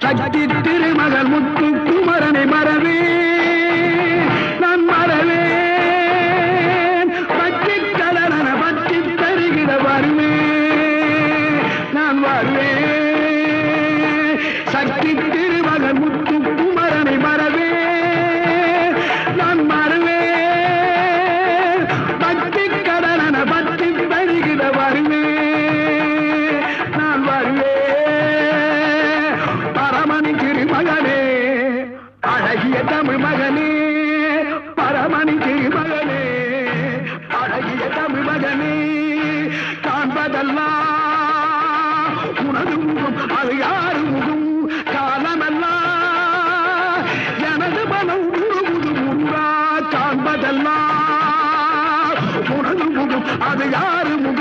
சக்தி திருமகள் முத்து குமரனை மறவே நான் மறவேன் பற்றி கடலன பற்றி தருகிற வருவேன் நான் வருவேன் சக்தி திருமகள் முத்து குமரனை மறவே நான் மறவேன் பற்றி கடலன பற்றி தருகிற வருவேன் நான் வருவேன் பரமணி திருமகனே அழகிய தமிழ் மகனே பரமணி திருமகனே அழகிய தமிழ் மகனே காண்பதெல்லாம் உனது முகம் அது யாரு முகம் காலமெல்லாம் எனது மனம் முழுமுது முருகா காண்பதெல்லாம் உனது முகம் அது யாரு முகம்